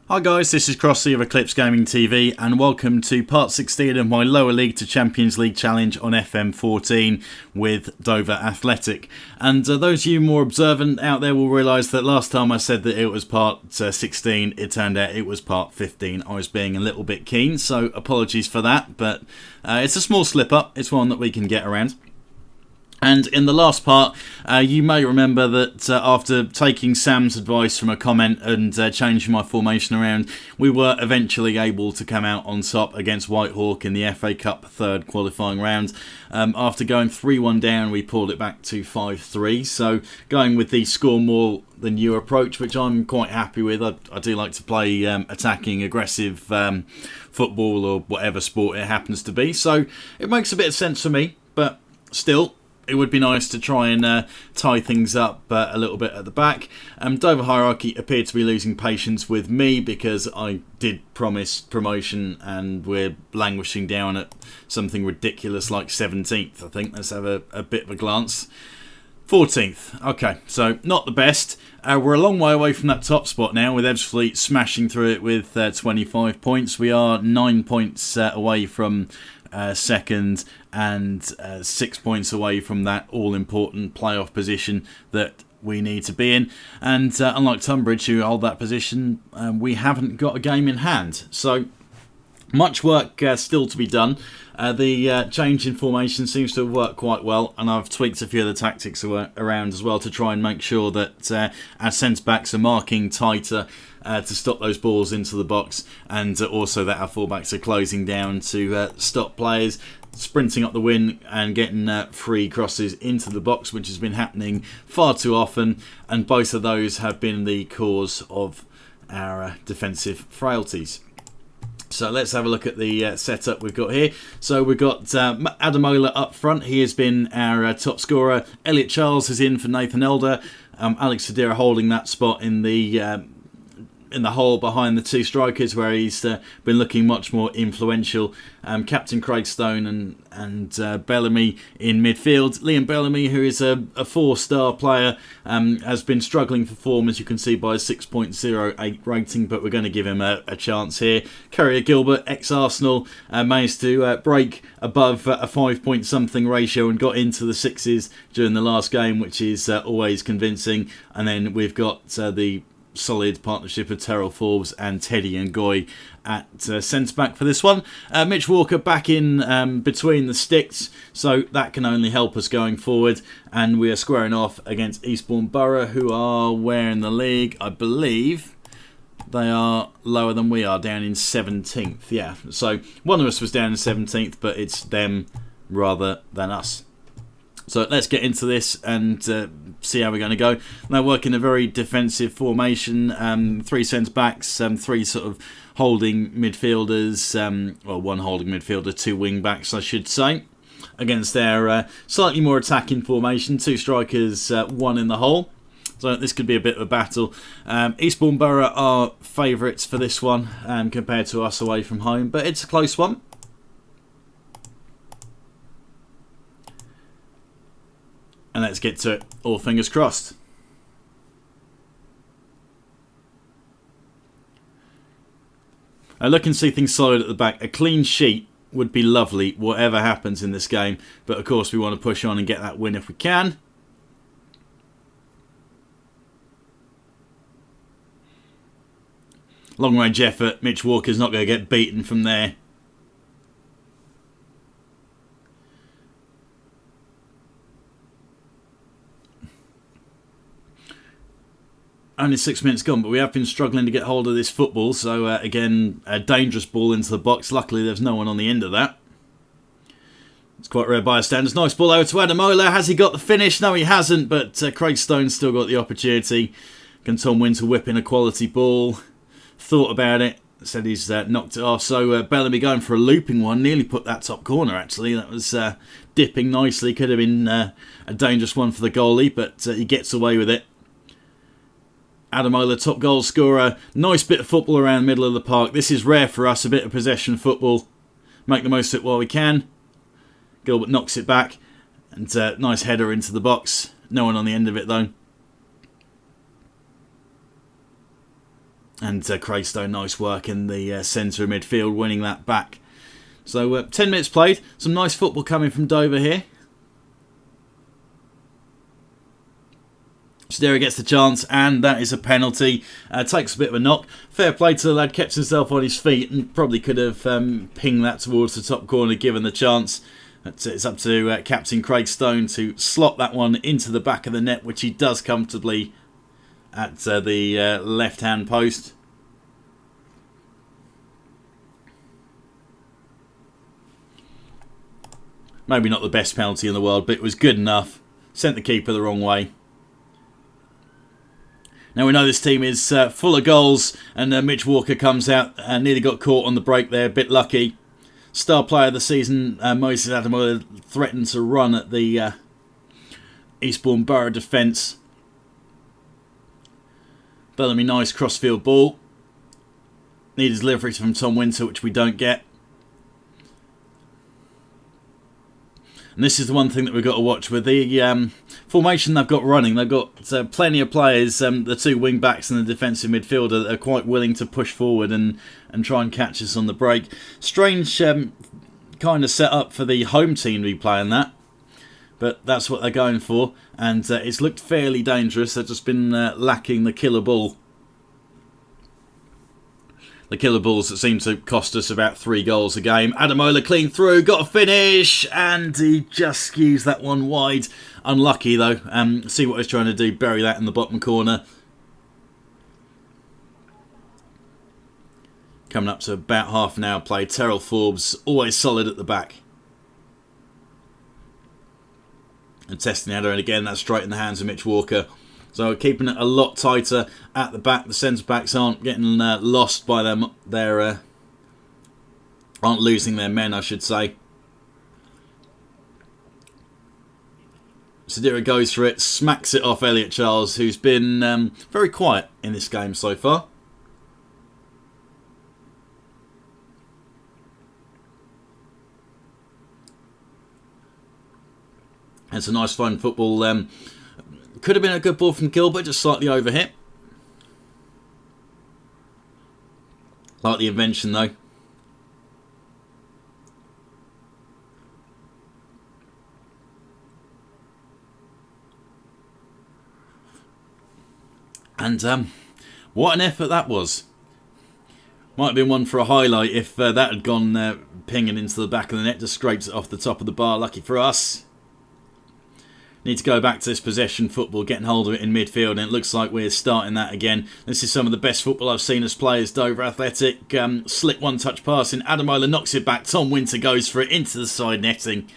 Hi guys, this is Crossy of Eclipse Gaming TV and welcome to part 16 of my lower league to Champions League challenge on FM14 with Dover Athletic. And those of you more observant out there will realise that last time I said that it was part 16, it turned out it was part 15. I was being a little bit keen, so apologies for that, but it's a small slip up, it's one that we can get around. And in the last part, you may remember that after taking Sam's advice from a comment and changing my formation around, we were eventually able to come out on top against Whitehawk in the FA Cup third qualifying round. After going 3-1 down, we pulled it back to 5-3. So going with the score more than you approach, which I'm quite happy with. I do like to play attacking, aggressive football or whatever sport it happens to be. So it makes a bit of sense for me, but still, it would be nice to try and tie things up a little bit at the back. Dover Hierarchy appeared to be losing patience with me because I did promise promotion and we're languishing down at something ridiculous like 17th, I think. Let's have a bit of a glance. 14th. Okay, so not the best. We're a long way away from that top spot now with Ebbsfleet smashing through it with 25 points. We are 9 points away from second and 6 points away from that all-important playoff position that we need to be in. And unlike Tunbridge, who hold that position, we haven't got a game in hand. So much work still to be done. The change in formation seems to have worked quite well, and I've tweaked a few of the tactics around as well to try and make sure that our centre-backs are marking tighter to stop those balls into the box, and also that our fullbacks are closing down to stop players sprinting up the wing and getting free crosses into the box, which has been happening far too often, and both of those have been the cause of our defensive frailties. So let's have a look at the setup we've got here. So we've got Adamola up front. He has been our top scorer. Elliot Charles is in for Nathan Elder. Alex Fadira holding that spot in the hole behind the two strikers, where he's been looking much more influential. Captain Craig Stone and Bellamy in midfield. Liam Bellamy, who is a 4-star player, has been struggling for form, as you can see, by a 6.08 rating, but we're going to give him a chance here. Courier Gilbert, ex-Arsenal, managed to break above a 5-point-something ratio and got into the sixes during the last game, which is always convincing. And then we've got the solid partnership of Terrell Forbes and Teddy Ngoy at centre-back for this one. Mitch Walker back in between the sticks, so that can only help us going forward. And we are squaring off against Eastbourne Borough, who are where in the league? I believe they are lower than we are, down in 17th. Yeah, so one of us was down in 17th, but it's them rather than us. So let's get into this and see how we're going to go. Now, working a very defensive formation, 3 centre-backs, 3 sort of holding midfielders, well, 1 holding midfielder, 2 wing-backs, I should say, against their slightly more attacking formation, 2 strikers, 1 in the hole. So this could be a bit of a battle. Eastbourne Borough are favourites for this one compared to us away from home, but it's a close one. And let's get to it. All fingers crossed. I look and see things solid at the back. A clean sheet would be lovely, whatever happens in this game. But of course, we want to push on and get that win if we can. Long range effort. Mitch Walker's not going to get beaten from there. Only 6 minutes gone, but we have been struggling to get hold of this football. So, again, a dangerous ball into the box. Luckily, there's no one on the end of that. It's quite rare by our standards. Nice ball over to Adamola. Has he got the finish? No, he hasn't, but Craig Stone's still got the opportunity. Can Tom Winter whip in a quality ball? Thought about it. Said he's knocked it off. So, Bellamy going for a looping one. Nearly put that top corner, actually. That was dipping nicely. Could have been a dangerous one for the goalie, but he gets away with it. Adamola, top goal scorer. Nice bit of football around the middle of the park. This is rare for us, a bit of possession football. Make the most of it while we can. Gilbert knocks it back. And nice header into the box. No one on the end of it, though. And Craigstone, nice work in the centre of midfield, winning that back. So 10 minutes played. Some nice football coming from Dover here. Stera gets the chance, and that is a penalty. Takes a bit of a knock. Fair play to the lad, kept himself on his feet and probably could have pinged that towards the top corner given the chance. It's up to Captain Craigstone to slot that one into the back of the net, which he does comfortably at the left-hand post. Maybe not the best penalty in the world, but it was good enough. Sent the keeper the wrong way. Now we know this team is full of goals, and Mitch Walker comes out and nearly got caught on the break there, a bit lucky. Star player of the season, Moses Adamola, threatened to run at the Eastbourne Borough defence. Bellamy, nice crossfield ball. Needed delivery from Tom Winter, which we don't get. And this is the one thing that we've got to watch with the formation they've got running. They've got plenty of players, the two wing backs and the defensive midfielder, that are quite willing to push forward and try and catch us on the break. Strange kind of set up for the home team to be playing that, but that's what they're going for. And it's looked fairly dangerous. They've just been lacking the killer ball. The killer balls that seem to cost us about 3 goals a game. Adamola clean through, got a sfinish, and he just skews that one wide. Unlucky though. See what he's trying to do, bury that in the bottom corner. Coming up to about half an hour played. Terrell Forbes, always solid at the back. And testing the header, and again that's straight in the hands of Mitch Walker. So keeping it a lot tighter at the back. The centre backs aren't getting lost by them. They're aren't losing their men, I should say. Sadira goes for it, smacks it off Elliot Charles, who's been very quiet in this game so far. It's a nice fun football. Could have been a good ball from Gilbert, just slightly overhit. Like the invention though. And what an effort that was. Might have been one for a highlight if that had gone pinging into the back of the net. Just scrapes it off the top of the bar. Lucky for us. Need to go back to this possession football, getting hold of it in midfield, and it looks like we're starting that again. This is some of the best football I've seen us play as Dover Athletic. Slick one-touch passing. Adamola knocks it back. Tom Winter goes for it into the side netting.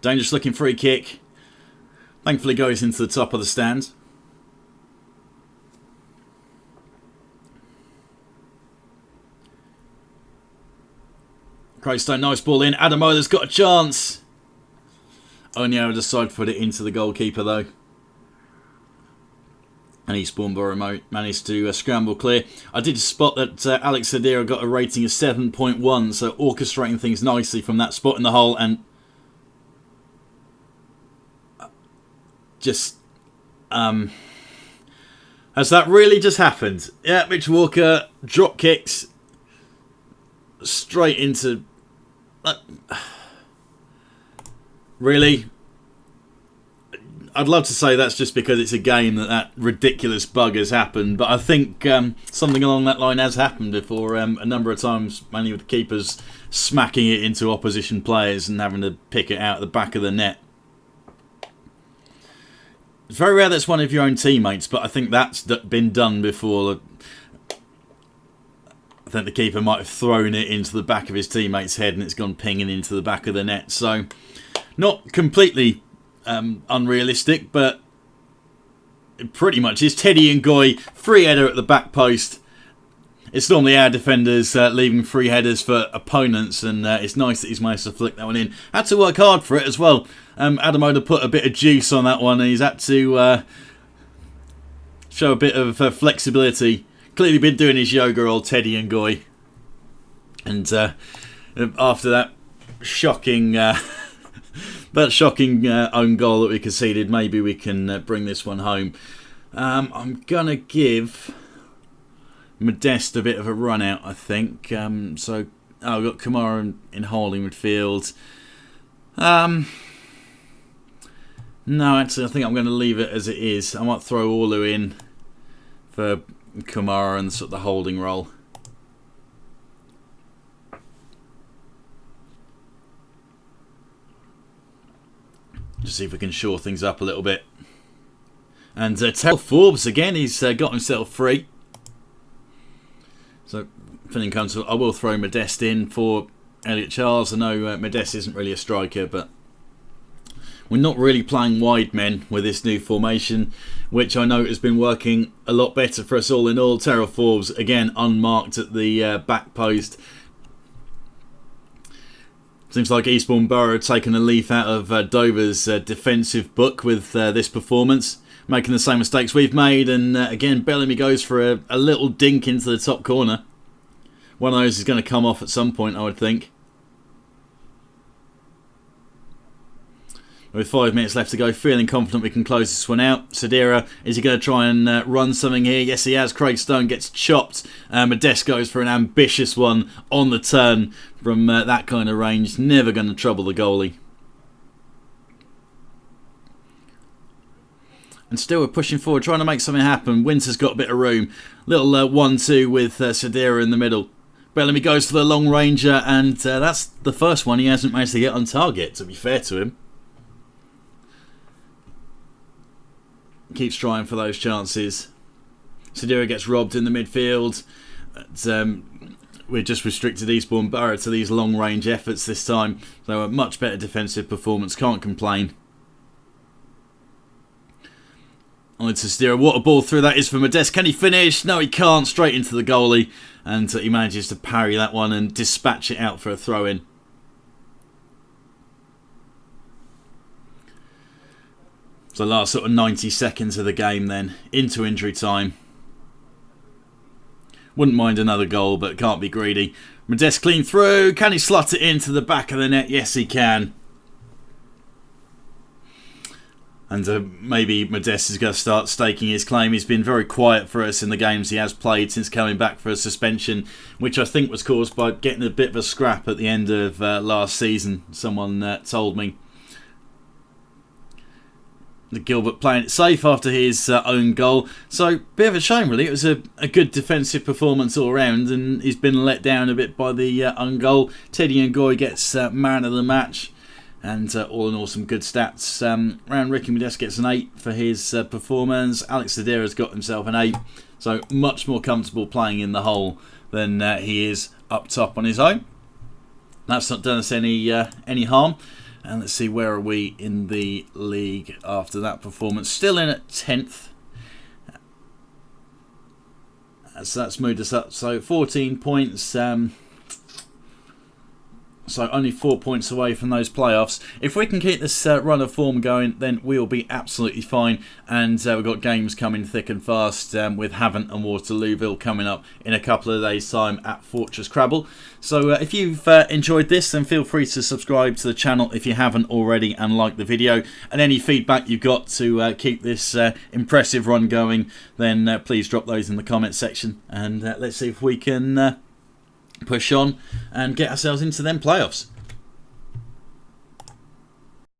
Dangerous looking free kick. Thankfully goes into the top of the stand. Craigstone, nice ball in. Adamola's got a chance. Only able to side foot it into the goalkeeper though. And Eastbourne Borough managed to scramble clear. I did spot that Alex Sadira got a rating of 7.1, so orchestrating things nicely from that spot in the hole. And just has that really just happened? Yeah, Mitch Walker drop kicks straight into really. I'd love to say that's just because it's a game that ridiculous bug has happened, but I think something along that line has happened before a number of times, mainly with keepers smacking it into opposition players and having to pick it out the back of the net. It's very rare that's one of your own teammates, but I think that's been done before. I think the keeper might have thrown it into the back of his teammate's head and it's gone pinging into the back of the net. So, not completely unrealistic, but it pretty much is. Teddy Ngoy, free header at the back post. It's normally our defenders leaving free headers for opponents, and it's nice that he's managed to flick that one in. Had to work hard for it as well. Adamola put a bit of juice on that one, and he's had to show a bit of flexibility. Clearly been doing his yoga, old Teddy Ngoy. And after that shocking But shocking own goal that we conceded. Maybe we can bring this one home. I'm going to give Modeste a bit of a run out, I think. I've got Kamara in holding midfield. No, actually, I think I'm going to leave it as it is. I might throw Orlu in for Kamara and sort of the holding role. Just see if we can shore things up a little bit. And tell Forbes again, he's got himself free. So, filling comes, I will throw Modeste in for Elliot Charles. I know Modeste isn't really a striker, but we're not really playing wide men with this new formation, which I know has been working a lot better for us all in all. Terrell Forbes, again, unmarked at the back post. Seems like Eastbourne Borough have taken a leaf out of Dover's defensive book with this performance, making the same mistakes we've made. And again, Bellamy goes for a little dink into the top corner. One of those is going to come off at some point, I would think. With 5 minutes left to go, feeling confident we can close this one out. Sedera, is he going to try and run something here? Yes, he has. Craig Stone gets chopped. Modeste goes for an ambitious one on the turn from that kind of range. Never going to trouble the goalie. And still we're pushing forward, trying to make something happen. Winter's got a bit of room. Little 1-2 with Sedera in the middle. Bellamy goes for the long ranger, and that's the first one he hasn't managed to get on target, to be fair to him. Keeps trying for those chances. Sedera gets robbed in the midfield. We're just restricted Eastbourne Borough to these long range efforts this time. So a much better defensive performance. Can't complain. On to Sedera. What a ball through that is for Modeste. Can he finish? No, he can't. Straight into the goalie. And he manages to parry that one and dispatch it out for a throw-in. So the last sort of 90 seconds of the game then, into injury time. Wouldn't mind another goal, but can't be greedy. Modeste clean through. Can he slot it into the back of the net? Yes, he can. And maybe Modeste is going to start staking his claim. He's been very quiet for us in the games he has played since coming back for a suspension, which I think was caused by getting a bit of a scrap at the end of last season, someone told me. Gilbert playing it safe after his own goal. So, bit of a shame really. It was a good defensive performance all round, and he's been let down a bit by the own goal. Teddy Ngoy gets man of the match, and all in all some good stats. Round Ricky Modeste gets an 8 for his performance. Alex Sedera's got himself an 8, so much more comfortable playing in the hole than he is up top on his own. That's not done us any harm. And let's see, where are we in the league after that performance? Still in at 10th. So that's moved us up. So 14 points. So only 4 points away from those playoffs. If we can keep this run of form going, then we'll be absolutely fine. And we've got games coming thick and fast with Havant and Waterlooville coming up in a couple of days' time at Fortress Crabble. So if you've enjoyed this, then feel free to subscribe to the channel if you haven't already and like the video. And any feedback you've got to keep this impressive run going, then please drop those in the comment section. And let's see if we can push on and get ourselves into them playoffs.